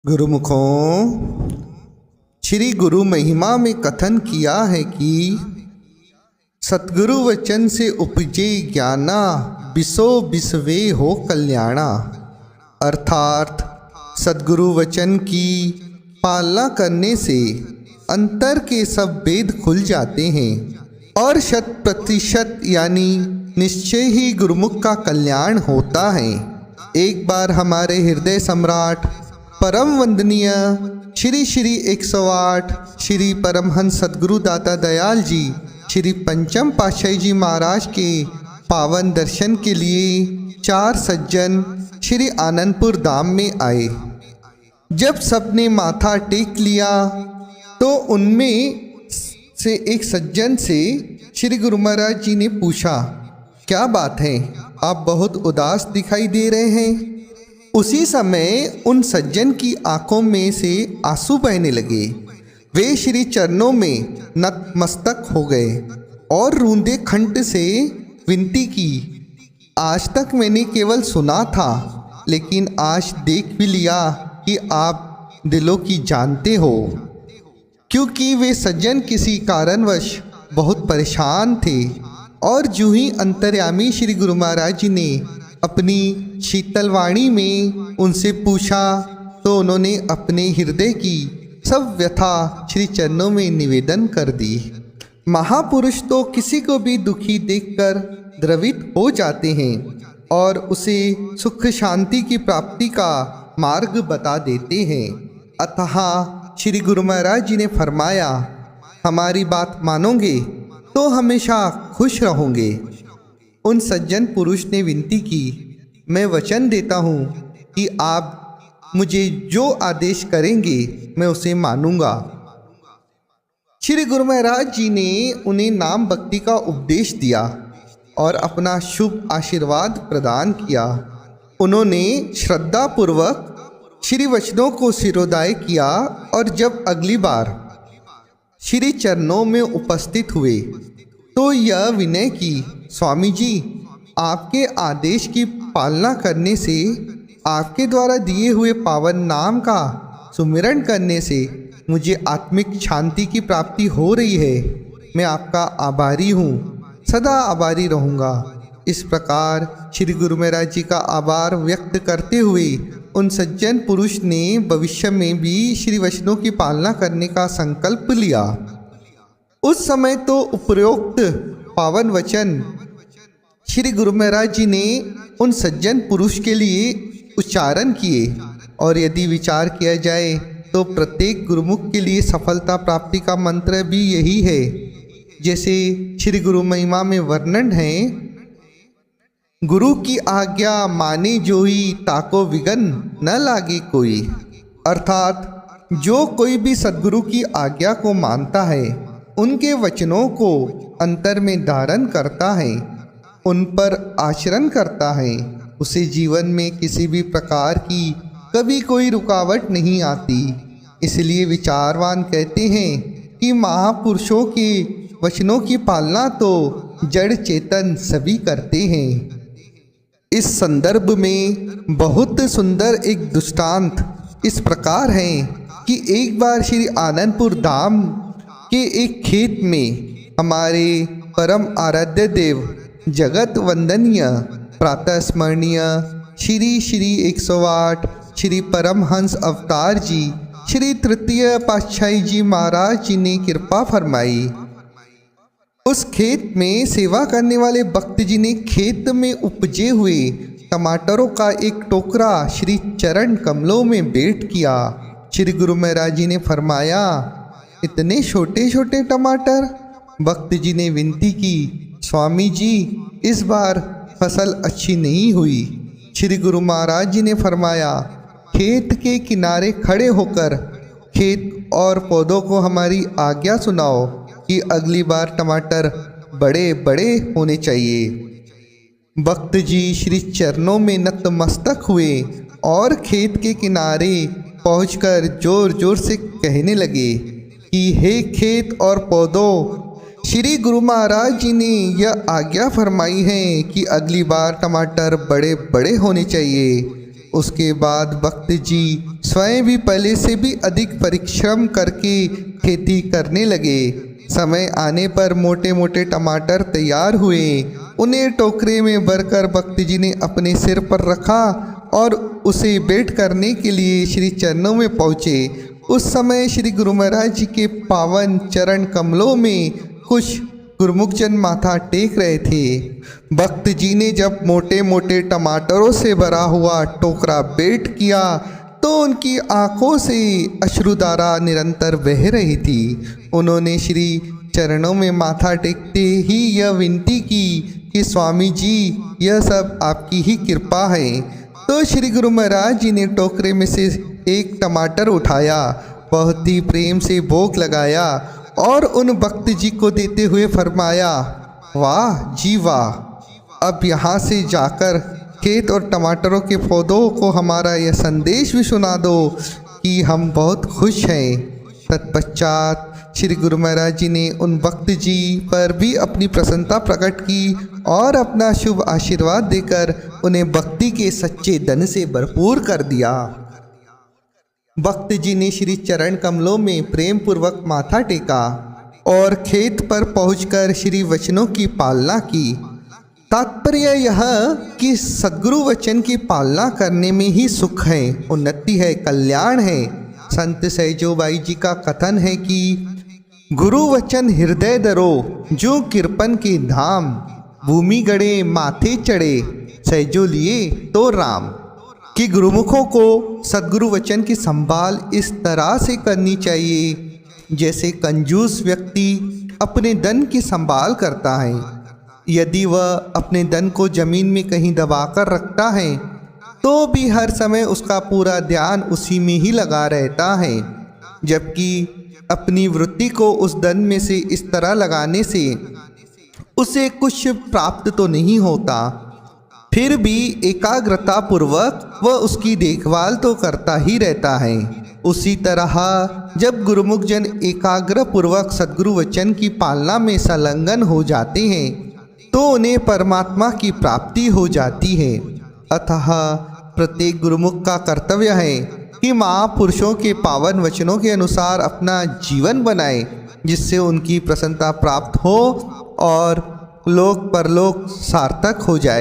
गुरुमुखों, श्री गुरु महिमा में कथन किया है कि सतगुरु वचन से उपजे ज्ञाना बिसो बिसवे हो कल्याणा। अर्थात सतगुरु वचन की पालना करने से अंतर के सब भेद खुल जाते हैं और 100% यानी निश्चय ही गुरुमुख का कल्याण होता है। एक बार हमारे हृदय सम्राट परम वंदनीय श्री श्री 108 श्री परमहंस सद्गुरु दाता दयाल जी श्री पंचम पातशाही जी महाराज के पावन दर्शन के लिए 4 सज्जन श्री आनंदपुर धाम में आए। जब सबने माथा टेक लिया तो उनमें से एक सज्जन से श्री गुरु महाराज जी ने पूछा, क्या बात है, आप बहुत उदास दिखाई दे रहे हैं। उसी समय उन सज्जन की आंखों में से आंसू बहने लगे। वे श्री चरणों में नतमस्तक हो गए और रूंधे कंठ से विनती की, आज तक मैंने केवल सुना था, लेकिन आज देख भी लिया कि आप दिलों की जानते हो। क्योंकि वे सज्जन किसी कारणवश बहुत परेशान थे और जूँ ही अंतर्यामी श्री गुरु महाराज जी ने अपनी शीतल वाणी में उनसे पूछा तो उन्होंने अपने हृदय की सब व्यथा श्री चरणों में निवेदन कर दी। महापुरुष तो किसी को भी दुखी देखकर द्रवित हो जाते हैं और उसे सुख शांति की प्राप्ति का मार्ग बता देते हैं। अतः श्री गुरु महाराज जी ने फरमाया, हमारी बात मानोगे तो हमेशा खुश रहोगे। उन सज्जन पुरुष ने विनती की, मैं वचन देता हूँ कि आप मुझे जो आदेश करेंगे मैं उसे मानूंगा। श्री गुरु महाराज जी ने उन्हें नाम भक्ति का उपदेश दिया और अपना शुभ आशीर्वाद प्रदान किया। उन्होंने श्रद्धापूर्वक श्री वचनों को सिरोधाय किया और जब अगली बार श्री चरणों में उपस्थित हुए तो यह विनय की, स्वामी जी, आपके आदेश की पालना करने से, आपके द्वारा दिए हुए पावन नाम का सुमिरन करने से मुझे आत्मिक शांति की प्राप्ति हो रही है। मैं आपका आभारी हूँ, सदा आभारी रहूँगा। इस प्रकार श्री गुरु महाराज जी का आभार व्यक्त करते हुए उन सज्जन पुरुष ने भविष्य में भी श्री वचनों की पालना करने का संकल्प लिया। उस समय तो उपरोक्त पावन वचन श्री गुरु महाराज जी ने उन सज्जन पुरुष के लिए उच्चारण किए और यदि विचार किया जाए तो प्रत्येक गुरुमुख के लिए सफलता प्राप्ति का मंत्र भी यही है। जैसे श्री गुरु महिमा में वर्णन है, गुरु की आज्ञा माने जोई ताको विघन न लागे कोई। अर्थात जो कोई भी सद्गुरु की आज्ञा को मानता है, उनके वचनों को अंतर में धारण करता है, उन पर आचरण करता है, उसे जीवन में किसी भी प्रकार की कभी कोई रुकावट नहीं आती। इसलिए विचारवान कहते हैं कि महापुरुषों के वचनों की पालना तो जड़ चेतन सभी करते हैं। इस संदर्भ में बहुत सुंदर एक दृष्टांत इस प्रकार है कि एक बार श्री आनंदपुर धाम के एक खेत में हमारे परम आराध्य देव जगत वंदनीय प्रातः स्मरणीय श्री श्री 108 श्री परमहंस अवतार जी श्री तृतीय पातशाही जी महाराज जी ने कृपा फरमाई। उस खेत में सेवा करने वाले भक्त जी ने खेत में उपजे हुए टमाटरों का एक टोकरा श्री चरण कमलों में भेंट किया। श्री गुरु महाराज जी ने फरमाया, इतने छोटे छोटे टमाटर। भक्त जी ने विनती की, स्वामी जी, इस बार फसल अच्छी नहीं हुई। श्री गुरु महाराज जी ने फरमाया, खेत के किनारे खड़े होकर खेत और पौधों को हमारी आज्ञा सुनाओ कि अगली बार टमाटर बड़े बड़े होने चाहिए। भक्त जी श्री चरणों में नतमस्तक हुए और खेत के किनारे पहुंचकर जोर जोर से कहने लगे कि हे खेत और पौधों, श्री गुरु महाराज जी ने यह आज्ञा फरमाई है कि अगली बार टमाटर बड़े बड़े होने चाहिए। उसके बाद भक्त जी स्वयं भी पहले से भी अधिक परिश्रम करके खेती करने लगे। समय आने पर मोटे मोटे टमाटर तैयार हुए। उन्हें टोकरे में भरकर भक्त जी ने अपने सिर पर रखा और उसे भेंट करने के लिए श्री चरणों में पहुँचे। उस समय श्री गुरु महाराज जी के पावन चरण कमलों में कुछ गुरुमुखजन माथा टेक रहे थे। भक्त जी ने जब मोटे मोटे टमाटरों से भरा हुआ टोकरा भेंट किया तो उनकी आंखों से अश्रुधारा निरंतर बह रही थी। उन्होंने श्री चरणों में माथा टेकते ही यह विनती की कि स्वामी जी, यह सब आपकी ही कृपा है। तो श्री गुरु महाराज जी ने टोकरे में से एक टमाटर उठाया, बहुत ही प्रेम से भोग लगाया और उन भक्त जी को देते हुए फरमाया, वाह जी वाह, अब यहाँ से जाकर खेत और टमाटरों के पौधों को हमारा यह संदेश भी सुना दो कि हम बहुत खुश हैं। तत्पश्चात श्री गुरु महाराज जी ने उन भक्त जी पर भी अपनी प्रसन्नता प्रकट की और अपना शुभ आशीर्वाद देकर उन्हें भक्ति के सच्चे धन से भरपूर कर दिया। भक्त जी ने श्री चरण कमलों में प्रेम पूर्वक माथा टेका और खेत पर पहुंचकर श्री वचनों की पालना की। तात्पर्य यह कि सद्गुरु वचन की पालना करने में ही सुख है, उन्नति है, कल्याण है। संत सहजोबाई जी का कथन है कि गुरु वचन हृदय धरो, जो कृपन के धाम, भूमि गड़े माथे चढ़े, सहजो लिए तो राम। कि गुरुमुखों को सद्गुरु वचन की संभाल इस तरह से करनी चाहिए जैसे कंजूस व्यक्ति अपने धन की संभाल करता है। यदि वह अपने धन को जमीन में कहीं दबाकर रखता है तो भी हर समय उसका पूरा ध्यान उसी में ही लगा रहता है, जबकि अपनी वृत्ति को उस धन में से इस तरह लगाने से उसे कुछ प्राप्त तो नहीं होता, फिर भी एकाग्रता पूर्वक वह उसकी देखभाल तो करता ही रहता है। उसी तरह जब गुरुमुख जन एकाग्र पूर्वक सद्गुरु वचन की पालना में संलग्न हो जाते हैं तो उन्हें परमात्मा की प्राप्ति हो जाती है। अतः प्रत्येक गुरुमुख का कर्तव्य है कि महापुरुषों के पावन वचनों के अनुसार अपना जीवन बनाए, जिससे उनकी प्रसन्नता प्राप्त हो और लोक परलोक सार्थक हो जाए।